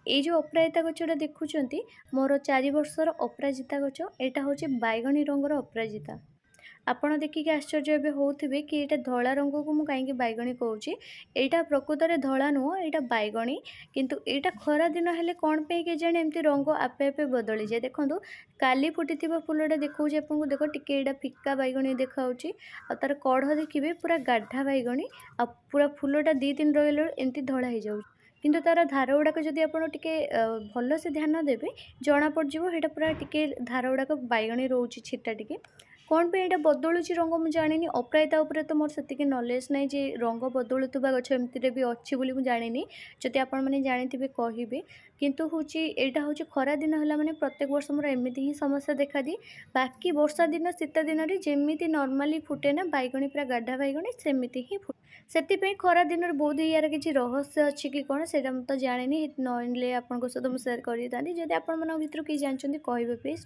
ଏଇ ଯୋଉ ଅପରାଜିତା ଗଛଟା ଦେଖୁଛନ୍ତି, ମୋର 4 ବର୍ଷର ଅପରାଜିତା ଗଛ। ଏଇଟା ହଉଛି ବାଇଗଣୀ ରଙ୍ଗର ଅପରାଜିତା। ଆପଣ ଦେଖିକି ଆଶ୍ଚର୍ଯ୍ୟ ଏବେ ହଉଥିବେ କି ଏଇଟା ଧଳା ରଙ୍ଗକୁ ମୁଁ କାହିଁକି ବାଇଗଣୀ କହୁଛି। ଏଇଟା ପ୍ରକୃତରେ ଧଳା ନୁହଁ, ଏଇଟା ବାଇଗଣୀ। କିନ୍ତୁ ଏଇଟା ଖରା ଦିନ ହେଲେ କ'ଣ ପାଇଁ କେଜାଣି ଏମିତି ରଙ୍ଗ ଆପେ ଆପେ ବଦଳିଯାଏ। ଦେଖନ୍ତୁ, କାଲି ଫୁଟିଥିବା ଫୁଲଟା ଦେଖଉଛି ଆପଣଙ୍କୁ, ଦେଖ ଟିକେ ଏଇଟା ଫିକା ବାଇଗଣୀ ଦେଖାଯାଉଛି। ଆଉ ତାର କଢ଼ ଦେଖିବେ ପୁରା ଗାଢ଼ା ବାଇଗଣୀ। ଆଉ ପୁରା ଫୁଲଟା 2-3 ରହିଲା ଏମିତି ଧଳା ହେଇଯାଉଛି। କିନ୍ତୁ ତାର ଧାର ଗୁଡ଼ାକ ଯଦି ଆପଣ ଟିକେ ଭଲସେ ଧ୍ୟାନ ଦେବେ, ଜଣା ପଡ଼ିଯିବ ସେଇଟା ପୁରା ଟିକେ ଧାର ଗୁଡ଼ାକ ବାଇଗଣୀ ରହୁଛି ଛିଟା ଟିକେ। କ'ଣ ପାଇଁ ଏଇଟା ବଦଳୁଛି ରଙ୍ଗ ମୁଁ ଜାଣିନି। ଅପରାଜିତା ଉପରେ ତ ମୋର ସେତିକି ନଲେଜ୍ ନାହିଁ ଯେ ରଙ୍ଗ ବଦଳୁଥିବା ଗଛ ଏମିତିରେ ବି ଅଛି ବୋଲି ମୁଁ ଜାଣିନି। ଯଦି ଆପଣମାନେ ଜାଣିଥିବେ କହିବେ। କିନ୍ତୁ ହେଉଛି ଏଇଟା ହେଉଛି ଖରା ଦିନ ହେଲା ମାନେ ପ୍ରତ୍ୟେକ ବର୍ଷ ମୋର ଏମିତି ହିଁ ସମସ୍ୟା ଦେଖାଦିଏ। ବାକି ବର୍ଷା ଦିନ ଶୀତ ଦିନରେ ଯେମିତି ନର୍ମାଲି ଫୁଟେ ନା ବାଇଗଣୀ ପୁରା ଗାଢ଼ା ବାଇଗଣୀ ସେମିତି ହିଁ ଫୁଟେ। ସେଥିପାଇଁ ଖରା ଦିନରେ ବୋଧହୁଏ ୟାର କିଛି ରହସ୍ୟ ଅଛି କି କ'ଣ ସେଇଟା ମୁଁ ତ ଜାଣିନି। ନହେଲେ ଆପଣଙ୍କ ସହିତ ମୁଁ ସେୟାର କରିଥାନ୍ତି। ଯଦି ଆପଣମାନଙ୍କ ଭିତରୁ କେହି ଜାଣିଛନ୍ତି କହିବେ ପ୍ଲିଜ୍।